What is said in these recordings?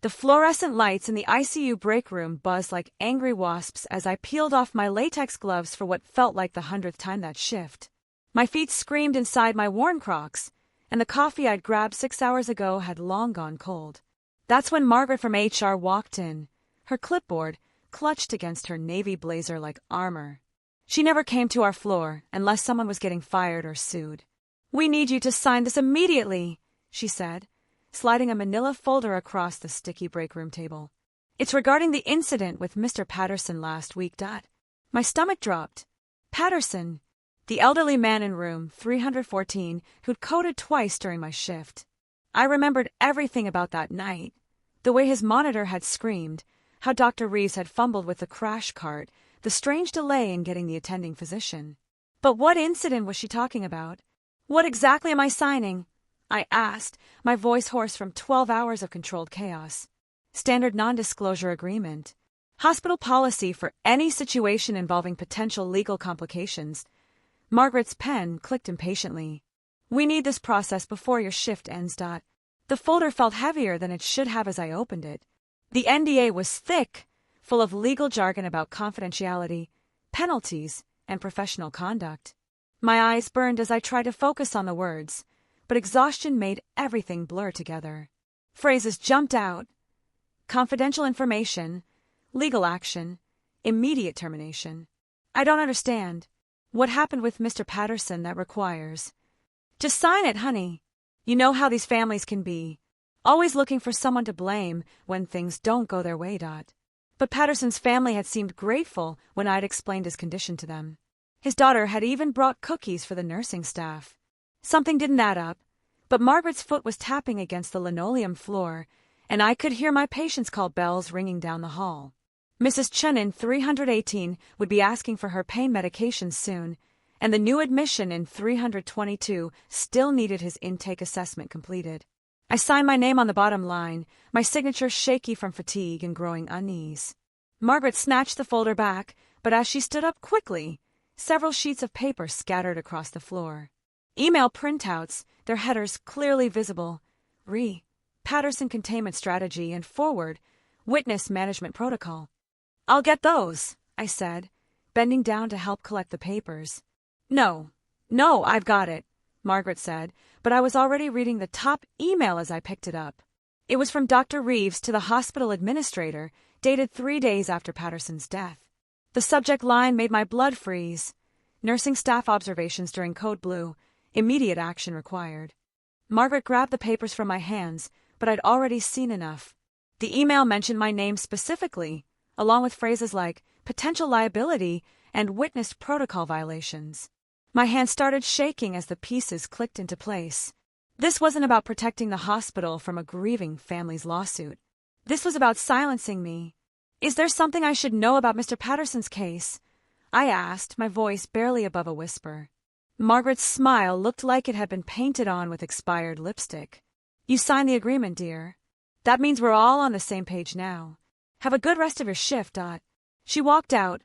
The fluorescent lights in the ICU break room buzzed like angry wasps as I peeled off my latex gloves for what felt like the 100th time that shift. My feet screamed inside my worn Crocs, and the coffee I'd grabbed 6 hours ago had long gone cold. That's when Margaret from HR walked in, her clipboard clutched against her navy blazer like armor. She never came to our floor unless someone was getting fired or sued. "We need you to sign this immediately," she said, sliding a manila folder across the sticky break room table. "It's regarding the incident with Mr. Patterson last week." My stomach dropped. Patterson, the elderly man in room 314 who'd coded twice during my shift. I remembered everything about that night. The way his monitor had screamed, how Dr. Reeves had fumbled with the crash cart, the strange delay in getting the attending physician. But what incident was she talking about? "What exactly am I signing?" I asked, my voice hoarse from 12 hours of controlled chaos. "Standard non-disclosure agreement. Hospital policy for any situation involving potential legal complications." Margaret's pen clicked impatiently. "We need this process before your shift ends." The folder felt heavier than it should have as I opened it. The NDA was thick, full of legal jargon about confidentiality, penalties, and professional conduct. My eyes burned as I tried to focus on the words, but exhaustion made everything blur together. Phrases jumped out: confidential information, legal action, immediate termination. I don't understand. What happened with Mr. Patterson that requires? Just sign it, honey. You know how these families can be, always looking for someone to blame when things don't go their way. But Patterson's family had seemed grateful when I'd explained his condition to them. His daughter had even brought cookies for the nursing staff. Something didn't add up, but Margaret's foot was tapping against the linoleum floor, and I could hear my patient's call bells ringing down the hall. Mrs. Chen in 318 would be asking for her pain medications soon, and the new admission in 322 still needed his intake assessment completed. I signed my name on the bottom line, my signature shaky from fatigue and growing unease. Margaret snatched the folder back, but as she stood up quickly, several sheets of paper scattered across the floor. Email printouts, their headers clearly visible. Re. Patterson Containment Strategy, and forward, Witness Management Protocol. "I'll get those," I said, bending down to help collect the papers. No, I've got it," Margaret said, but I was already reading the top email as I picked it up. It was from Dr. Reeves to the hospital administrator, dated 3 days after Patterson's death. The subject line made my blood freeze. Nursing staff observations during Code Blue. Immediate action required. Margaret grabbed the papers from my hands, but I'd already seen enough. The email mentioned my name specifically, along with phrases like potential liability and witnessed protocol violations. My hand started shaking as the pieces clicked into place. This wasn't about protecting the hospital from a grieving family's lawsuit. This was about silencing me. "Is there something I should know about Mr. Patterson's case?" I asked, my voice barely above a whisper. Margaret's smile looked like it had been painted on with expired lipstick. "You signed the agreement, dear. That means we're all on the same page now. Have a good rest of your shift." She walked out,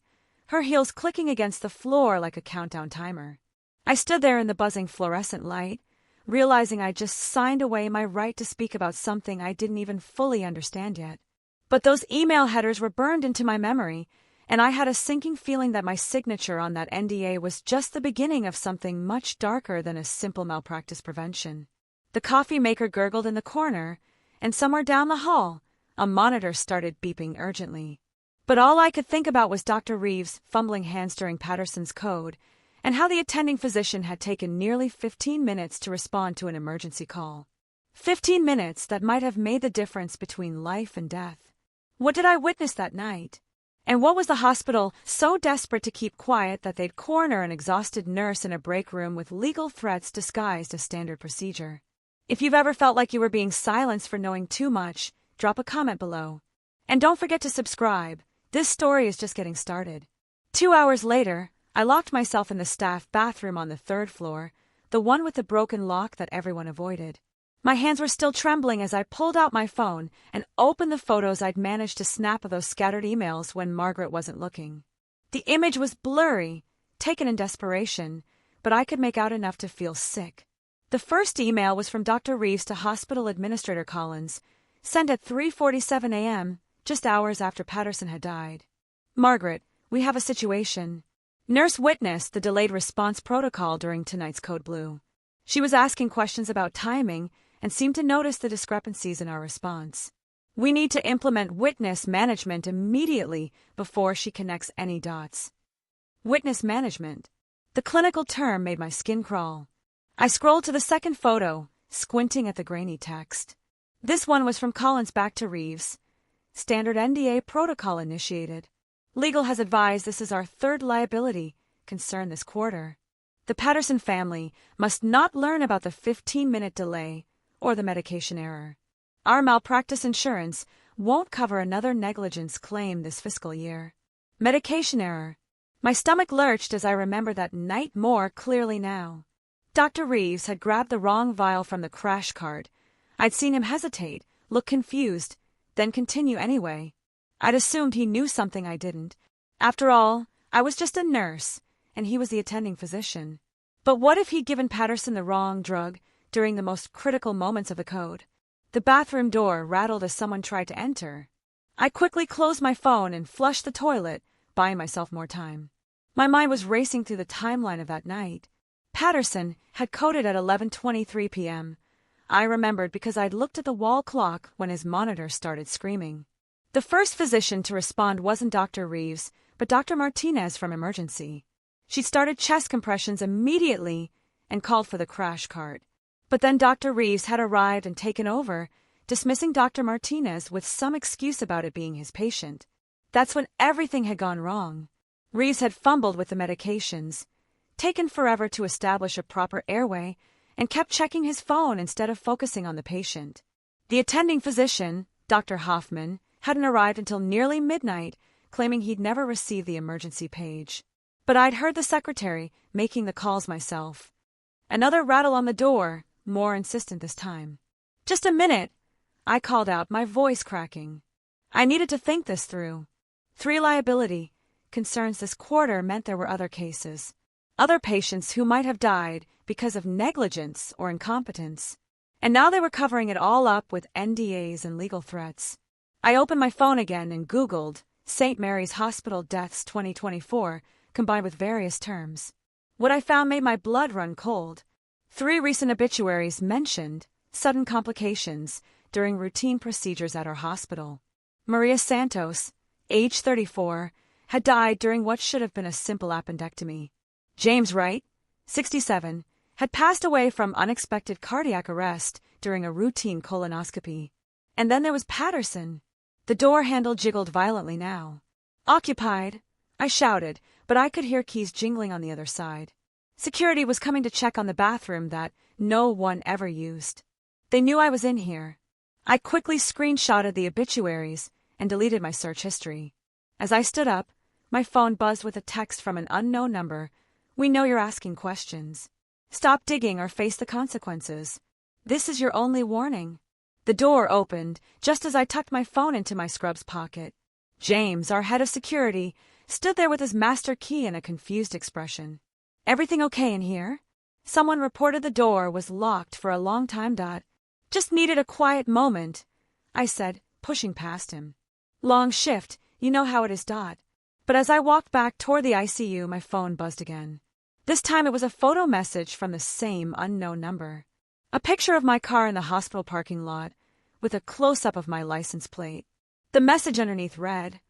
her heels clicking against the floor like a countdown timer. I stood there in the buzzing fluorescent light, realizing I'd just signed away my right to speak about something I didn't even fully understand yet. But those email headers were burned into my memory, and I had a sinking feeling that my signature on that NDA was just the beginning of something much darker than a simple malpractice prevention. The coffee maker gurgled in the corner, and somewhere down the hall, a monitor started beeping urgently. But all I could think about was Dr. Reeves' fumbling hands during Patterson's code, and how the attending physician had taken nearly 15 minutes to respond to an emergency call. 15 minutes that might have made the difference between life and death. What did I witness that night? And what was the hospital so desperate to keep quiet that they'd corner an exhausted nurse in a break room with legal threats disguised as standard procedure? If you've ever felt like you were being silenced for knowing too much, drop a comment below. And don't forget to subscribe. This story is just getting started. 2 hours later, I locked myself in the staff bathroom on the 3rd floor, the one with the broken lock that everyone avoided. My hands were still trembling as I pulled out my phone and opened the photos I'd managed to snap of those scattered emails when Margaret wasn't looking. The image was blurry, taken in desperation, but I could make out enough to feel sick. The first email was from Dr. Reeves to Hospital Administrator Collins, sent at 3:47 a.m., just hours after Patterson had died. Margaret, we have a situation. Nurse witnessed the delayed response protocol during tonight's Code Blue. She was asking questions about timing and seemed to notice the discrepancies in our response. We need to implement witness management immediately before she connects any dots. Witness management. The clinical term made my skin crawl. I scrolled to the second photo, squinting at the grainy text. This one was from Collins back to Reeves. Standard NDA protocol initiated. Legal has advised this is our third liability concern this quarter. The Patterson family must not learn about the 15-minute delay or the medication error. Our malpractice insurance won't cover another negligence claim this fiscal year. Medication error. My stomach lurched as I remembered that night more clearly now. Dr. Reeves had grabbed the wrong vial from the crash cart. I'd seen him hesitate, look confused, then continue anyway. I'd assumed he knew something I didn't. After all, I was just a nurse, and he was the attending physician. But what if he'd given Patterson the wrong drug during the most critical moments of the code? The bathroom door rattled as someone tried to enter. I quickly closed my phone and flushed the toilet, buying myself more time. My mind was racing through the timeline of that night. Patterson had coded at 11:23 p.m. I remembered because I'd looked at the wall clock when his monitor started screaming. The first physician to respond wasn't Dr. Reeves, but Dr. Martinez from emergency. She started chest compressions immediately and called for the crash cart. But then Dr. Reeves had arrived and taken over, dismissing Dr. Martinez with some excuse about it being his patient. That's when everything had gone wrong. Reeves had fumbled with the medications, taken forever to establish a proper airway, and kept checking his phone instead of focusing on the patient. The attending physician, Dr. Hoffman, hadn't arrived until nearly midnight, claiming he'd never received the emergency page. But I'd heard the secretary making the calls myself. Another rattle on the door, more insistent this time. "Just a minute," I called out, my voice cracking. I needed to think this through. 3 liability concerns this quarter meant there were other cases. Other patients who might have died because of negligence or incompetence. And now they were covering it all up with NDAs and legal threats. I opened my phone again and Googled St. Mary's Hospital deaths 2024 combined with various terms. What I found made my blood run cold. 3 recent obituaries mentioned sudden complications during routine procedures at our hospital. Maria Santos, age 34, had died during what should have been a simple appendectomy. James Wright, 67, had passed away from unexpected cardiac arrest during a routine colonoscopy. And then there was Patterson. The door handle jiggled violently now. "Occupied," I shouted, but I could hear keys jingling on the other side. Security was coming to check on the bathroom that no one ever used. They knew I was in here. I quickly screenshotted the obituaries and deleted my search history. As I stood up, my phone buzzed with a text from an unknown number. "We know you're asking questions. Stop digging or face the consequences. This is your only warning." The door opened just as I tucked my phone into my scrubs pocket. James, our head of security, stood there with his master key and a confused expression. "Everything okay in here?" Someone reported the door was locked for a long time. "Just needed a quiet moment," I said, pushing past him. "Long shift, you know how it is. But as I walked back toward the ICU, my phone buzzed again. This time it was a photo message from the same unknown number. A picture of my car in the hospital parking lot, with a close-up of my license plate. The message underneath read,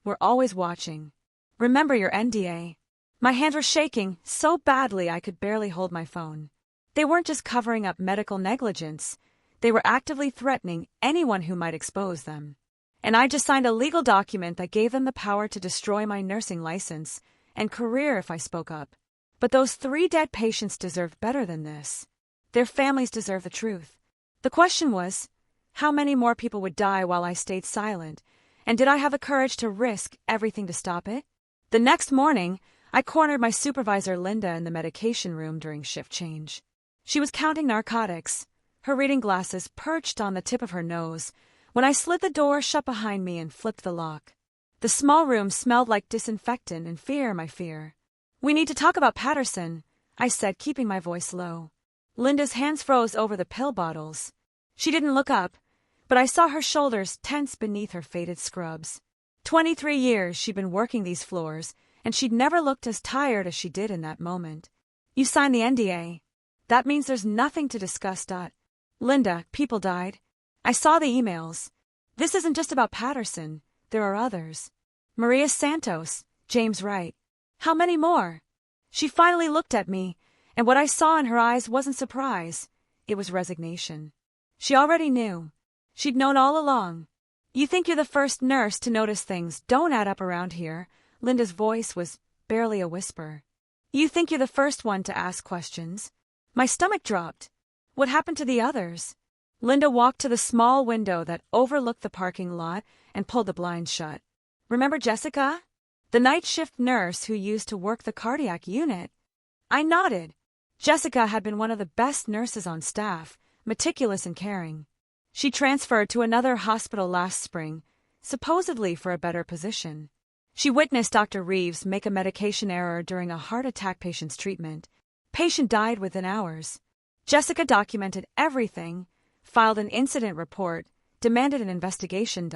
"We're always watching. Remember your NDA." My hands were shaking so badly I could barely hold my phone. They weren't just covering up medical negligence. They were actively threatening anyone who might expose them. And I just signed a legal document that gave them the power to destroy my nursing license and career if I spoke up. But those 3 dead patients deserved better than this. Their families deserve the truth. The question was, how many more people would die while I stayed silent, and did I have the courage to risk everything to stop it? The next morning, I cornered my supervisor Linda in the medication room during shift change. She was counting narcotics, her reading glasses perched on the tip of her nose, when I slid the door shut behind me and flipped the lock. The small room smelled like disinfectant and my fear. "We need to talk about Patterson," I said, keeping my voice low. Linda's hands froze over the pill bottles. She didn't look up, but I saw her shoulders tense beneath her faded scrubs. 23 years she'd been working these floors, and she'd never looked as tired as she did in that moment. You signed the NDA. That means there's nothing to discuss. Linda, people died. I saw the emails. This isn't just about Patterson. There are others. Maria Santos, James Wright. How many more? She finally looked at me, and what I saw in her eyes wasn't surprise. It was resignation. She already knew. She'd known all along. You think you're the first nurse to notice things don't add up around here. Linda's voice was barely a whisper. You think you're the first one to ask questions. My stomach dropped. What happened to the others? Linda walked to the small window that overlooked the parking lot and pulled the blinds shut. Remember Jessica? The night shift nurse who used to work the cardiac unit? I nodded. Jessica had been one of the best nurses on staff, meticulous and caring. She transferred to another hospital last spring, supposedly for a better position. She witnessed Dr. Reeves make a medication error during a heart attack patient's treatment. Patient died within hours. Jessica documented everything, filed an incident report, demanded an investigation.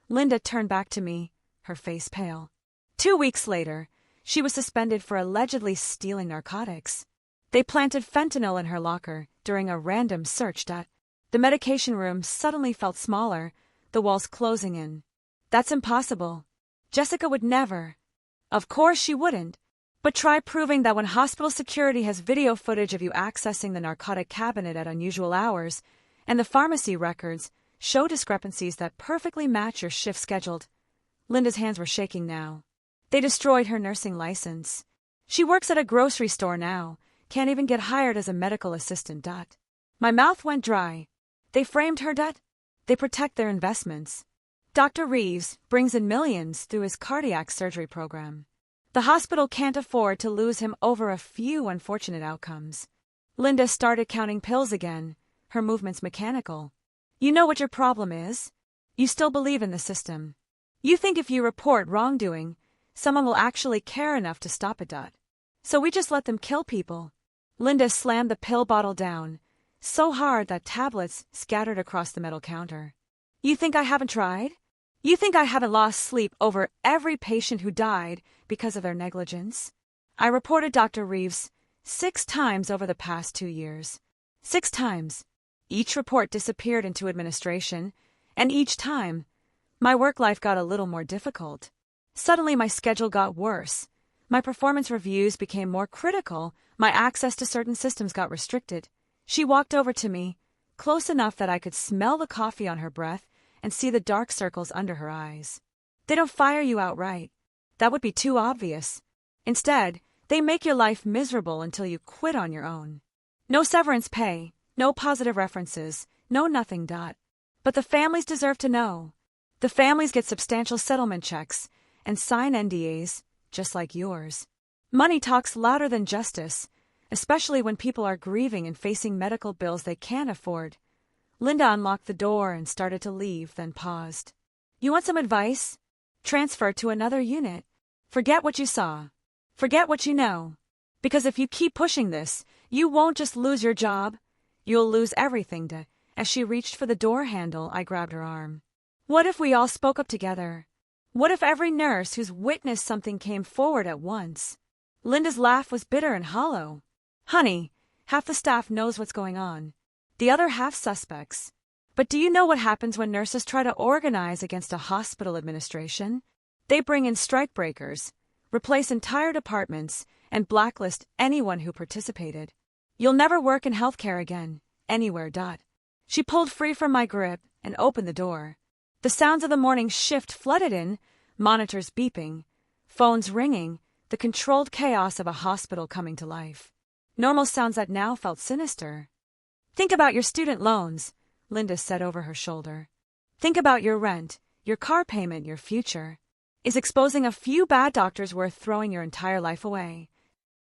Linda turned back to me, her face pale. 2 weeks later, she was suspended for allegedly stealing narcotics. They planted fentanyl in her locker during a random search. The medication room suddenly felt smaller, the walls closing in. That's impossible. Jessica would never. Of course she wouldn't. But try proving that when hospital security has video footage of you accessing the narcotic cabinet at unusual hours, and the pharmacy records show discrepancies that perfectly match your shift scheduled. Linda's hands were shaking now. They destroyed her nursing license. She works at a grocery store now, can't even get hired as a medical assistant. My mouth went dry. They framed her. They protect their investments. Dr. Reeves brings in millions through his cardiac surgery program. The hospital can't afford to lose him over a few unfortunate outcomes. Linda started counting pills again, her movements mechanical. You know what your problem is? You still believe in the system. You think if you report wrongdoing, someone will actually care enough to stop it. So we just let them kill people. Linda slammed the pill bottle down, so hard that tablets scattered across the metal counter. You think I haven't tried? You think I haven't lost sleep over every patient who died because of their negligence? I reported Dr. Reeves 6 times over the past 2 years. 6 times. Each report disappeared into administration, and each time, my work life got a little more difficult. Suddenly my schedule got worse. My performance reviews became more critical, my access to certain systems got restricted. She walked over to me, close enough that I could smell the coffee on her breath and see the dark circles under her eyes. They don't fire you outright. That would be too obvious. Instead, they make your life miserable until you quit on your own. No severance pay, no positive references, no nothing. But the families deserve to know. The families get substantial settlement checks and sign NDAs, just like yours. Money talks louder than justice, especially when people are grieving and facing medical bills they can't afford. Linda unlocked the door and started to leave, then paused. You want some advice? Transfer to another unit. Forget what you saw. Forget what you know. Because if you keep pushing this, you won't just lose your job. You'll lose everything. As she reached for the door handle, I grabbed her arm. What if we all spoke up together? What if every nurse who's witnessed something came forward at once? Linda's laugh was bitter and hollow. Honey, half the staff knows what's going on. The other half suspects. But do you know what happens when nurses try to organize against a hospital administration? They bring in strikebreakers, replace entire departments, and blacklist anyone who participated. You'll never work in healthcare again, anywhere. She pulled free from my grip and opened the door. The sounds of the morning shift flooded in, monitors beeping, phones ringing, the controlled chaos of a hospital coming to life. Normal sounds that now felt sinister. Think about your student loans, Linda said over her shoulder. Think about your rent, your car payment, your future. Is exposing a few bad doctors worth throwing your entire life away?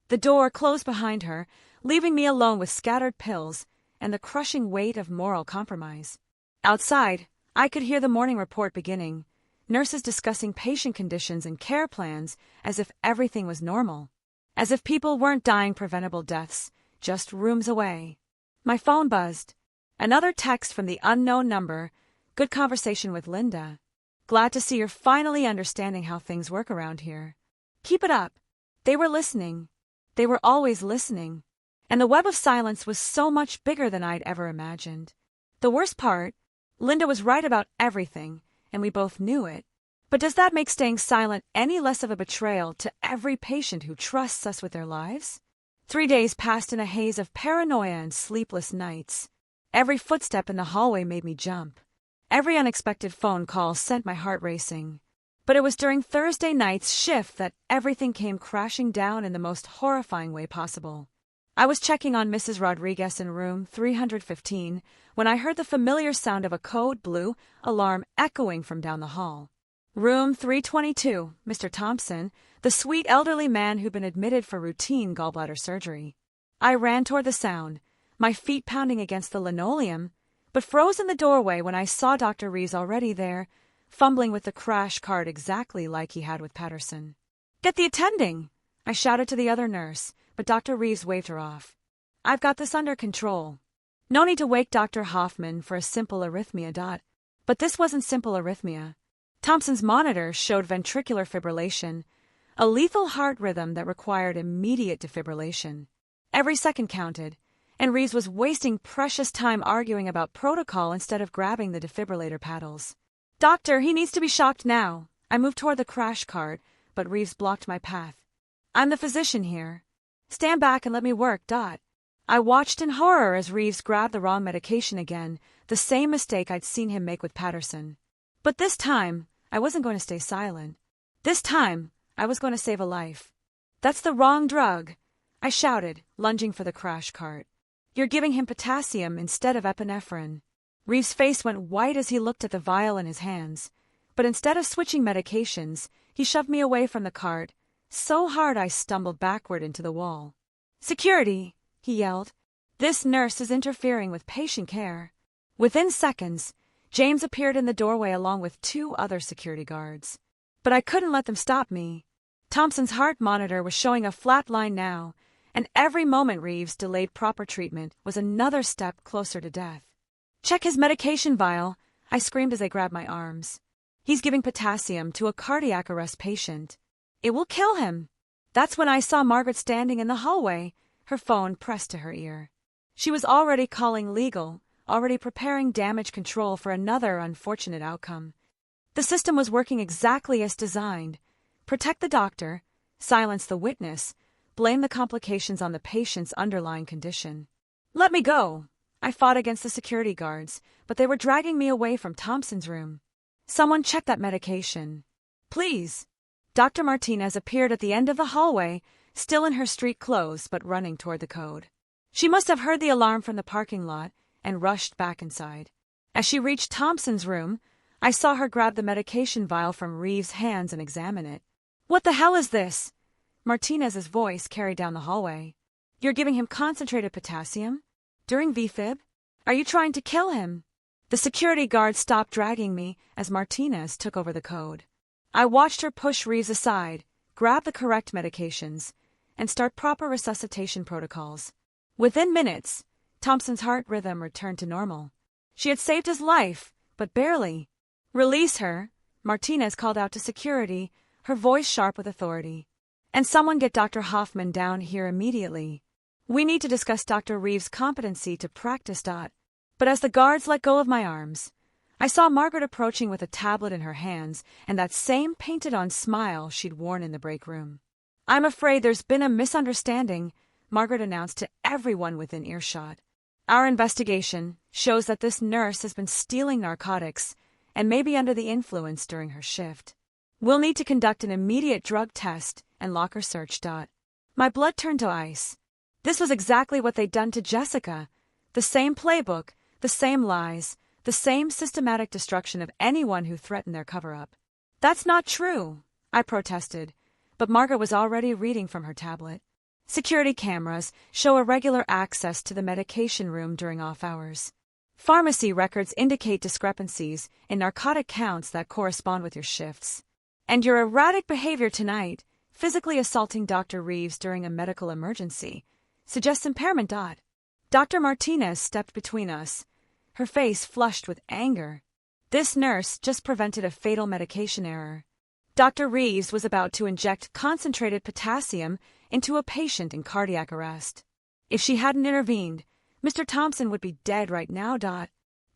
The door closed behind her, leaving me alone with scattered pills and the crushing weight of moral compromise. Outside, I could hear the morning report beginning, nurses discussing patient conditions and care plans as if everything was normal. As if people weren't dying preventable deaths, just rooms away. My phone buzzed. Another text from the unknown number, Good conversation with Linda. Glad to see you're finally understanding how things work around here. Keep it up. They were listening. They were always listening. And the web of silence was so much bigger than I'd ever imagined. The worst part, Linda was right about everything, and we both knew it. But does that make staying silent any less of a betrayal to every patient who trusts us with their lives? 3 days passed in a haze of paranoia and sleepless nights. Every footstep in the hallway made me jump. Every unexpected phone call sent my heart racing. But it was during Thursday night's shift that everything came crashing down in the most horrifying way possible. I was checking on Mrs. Rodriguez in room 315 when I heard the familiar sound of a code blue alarm echoing from down the hall. Room 322, Mr. Thompson, the sweet elderly man who'd been admitted for routine gallbladder surgery. I ran toward the sound, my feet pounding against the linoleum, but froze in the doorway when I saw Dr. Reeves already there, fumbling with the crash cart exactly like he had with Patterson. "Get the attending!" I shouted to the other nurse, but Dr. Reeves waved her off. "I've got this under control." No need to wake Dr. Hoffman for a simple arrhythmia. But this wasn't simple arrhythmia. Thompson's monitor showed ventricular fibrillation, a lethal heart rhythm that required immediate defibrillation. Every second counted, and Reeves was wasting precious time arguing about protocol instead of grabbing the defibrillator paddles. "Doctor, he needs to be shocked now." I moved toward the crash cart, but Reeves blocked my path. "I'm the physician here. Stand back and let me work. I watched in horror as Reeves grabbed the wrong medication again, the same mistake I'd seen him make with Patterson. But this time, I wasn't going to stay silent. This time, I was going to save a life. "That's the wrong drug," I shouted, lunging for the crash cart. "You're giving him potassium instead of epinephrine." Reeves' face went white as he looked at the vial in his hands, but instead of switching medications, he shoved me away from the cart, so hard I stumbled backward into the wall. "Security!" he yelled. "This nurse is interfering with patient care." Within seconds, James appeared in the doorway along with 2 other security guards. But I couldn't let them stop me. Thompson's heart monitor was showing a flat line now, and every moment Reeves delayed proper treatment was another step closer to death. "Check his medication vial," I screamed as they grabbed my arms. "He's giving potassium to a cardiac arrest patient. It will kill him." That's when I saw Margaret standing in the hallway, her phone pressed to her ear. She was already calling legal, already preparing damage control for another unfortunate outcome. The system was working exactly as designed. Protect the doctor, silence the witness, blame the complications on the patient's underlying condition. "Let me go!" I fought against the security guards, but they were dragging me away from Thompson's room. "Someone check that medication. Please." Dr. Martinez appeared at the end of the hallway, still in her street clothes but running toward the code. She must have heard the alarm from the parking lot and rushed back inside. As she reached Thompson's room, I saw her grab the medication vial from Reeves' hands and examine it. "What the hell is this?" Martinez's voice carried down the hallway. "You're giving him concentrated potassium? During VFib? Are you trying to kill him?" The security guard stopped dragging me as Martinez took over the code. I watched her push Reeves aside, grab the correct medications, and start proper resuscitation protocols. Within minutes, Thompson's heart rhythm returned to normal. She had saved his life, but barely. "Release her," Martinez called out to security, her voice sharp with authority. "And someone get Dr. Hoffman down here immediately. We need to discuss Dr. Reeves' competency to practice. But as the guards let go of my arms, I saw Margaret approaching with a tablet in her hands and that same painted-on smile she'd worn in the break room. "I'm afraid there's been a misunderstanding," Margaret announced to everyone within earshot. "Our investigation shows that this nurse has been stealing narcotics and may be under the influence during her shift. We'll need to conduct an immediate drug test and locker search. My blood turned to ice. This was exactly what they'd done to Jessica. The same playbook, the same lies, the same systematic destruction of anyone who threatened their cover-up. "That's not true," I protested, but Margaret was already reading from her tablet. "Security cameras show irregular access to the medication room during off hours. Pharmacy records indicate discrepancies in narcotic counts that correspond with your shifts. And your erratic behavior tonight, physically assaulting Dr. Reeves during a medical emergency, suggests impairment. Dr. Martinez stepped between us, her face flushed with anger. This nurse just prevented a fatal medication error. Dr. Reeves was about to inject concentrated potassium into a patient in cardiac arrest. If she hadn't intervened, Mr. Thompson would be dead right now.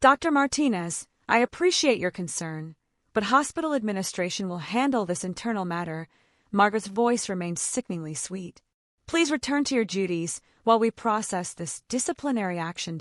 Dr. Martinez, I appreciate your concern, but hospital administration will handle this internal matter. Margaret's voice remained sickeningly sweet. Please return to your duties while we process this disciplinary action.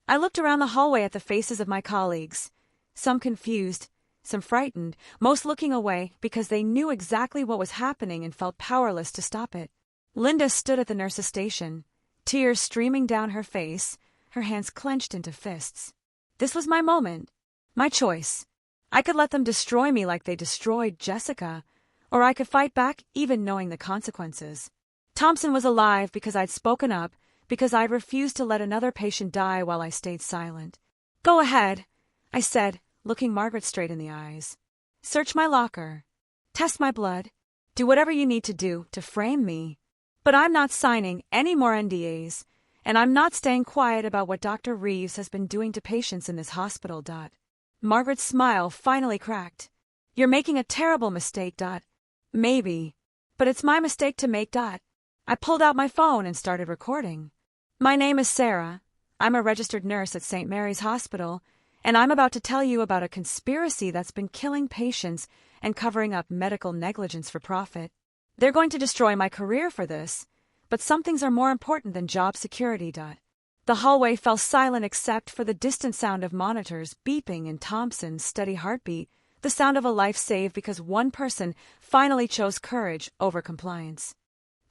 I looked around the hallway at the faces of my colleagues, some confused, some frightened, most looking away because they knew exactly what was happening and felt powerless to stop it. Linda stood at the nurse's station, tears streaming down her face, her hands clenched into fists. This was my moment, my choice. I could let them destroy me like they destroyed Jessica, or I could fight back even knowing the consequences. Thompson was alive because I'd spoken up, because I'd refused to let another patient die while I stayed silent. Go ahead, I said, looking Margaret straight in the eyes. Search my locker. Test my blood. Do whatever you need to do to frame me. But I'm not signing any more NDAs, and I'm not staying quiet about what Dr. Reeves has been doing to patients in this hospital. Margaret's smile finally cracked. You're making a terrible mistake. Maybe. But it's my mistake to make. I pulled out my phone and started recording. My name is Sarah. I'm a registered nurse at St. Mary's Hospital, and I'm about to tell you about a conspiracy that's been killing patients and covering up medical negligence for profit. They're going to destroy my career for this, but some things are more important than job security. The hallway fell silent except for the distant sound of monitors beeping and Thompson's steady heartbeat, the sound of a life saved because one person finally chose courage over compliance.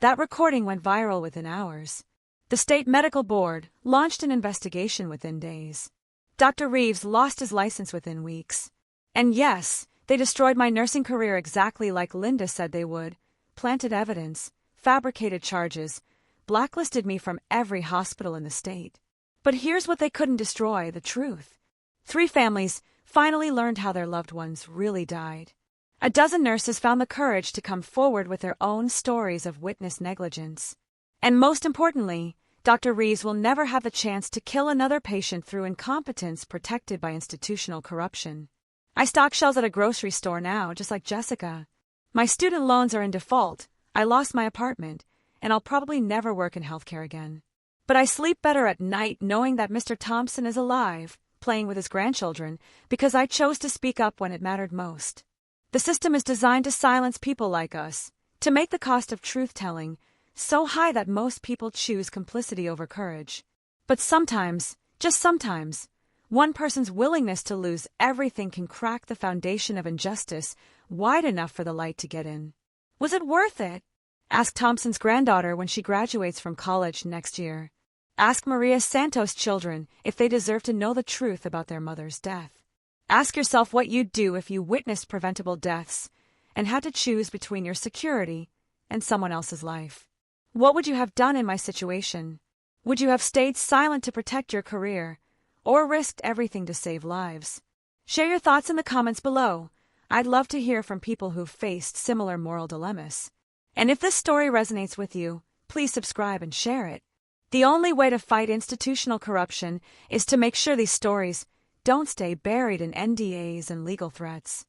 That recording went viral within hours. The state medical board launched an investigation within days. Dr. Reeves lost his license within weeks. And yes, they destroyed my nursing career exactly like Linda said they would, planted evidence, fabricated charges, blacklisted me from every hospital in the state. But here's what they couldn't destroy: the truth. 3 families finally learned how their loved ones really died. A dozen nurses found the courage to come forward with their own stories of witness negligence. And most importantly, Dr. Reeves will never have the chance to kill another patient through incompetence protected by institutional corruption. I stock shelves at a grocery store now, just like Jessica. My student loans are in default, I lost my apartment, and I'll probably never work in healthcare again. But I sleep better at night knowing that Mr. Thompson is alive, playing with his grandchildren, because I chose to speak up when it mattered most. The system is designed to silence people like us, to make the cost of truth-telling so high that most people choose complicity over courage. But sometimes, just sometimes, one person's willingness to lose everything can crack the foundation of injustice wide enough for the light to get in. Was it worth it? Ask Thompson's granddaughter when she graduates from college next year. Ask Maria Santos' children if they deserve to know the truth about their mother's death. Ask yourself what you'd do if you witnessed preventable deaths and had to choose between your security and someone else's life. What would you have done in my situation? Would you have stayed silent to protect your career, or risked everything to save lives? Share your thoughts in the comments below. I'd love to hear from people who've faced similar moral dilemmas. And if this story resonates with you, please subscribe and share it. The only way to fight institutional corruption is to make sure these stories don't stay buried in NDAs and legal threats.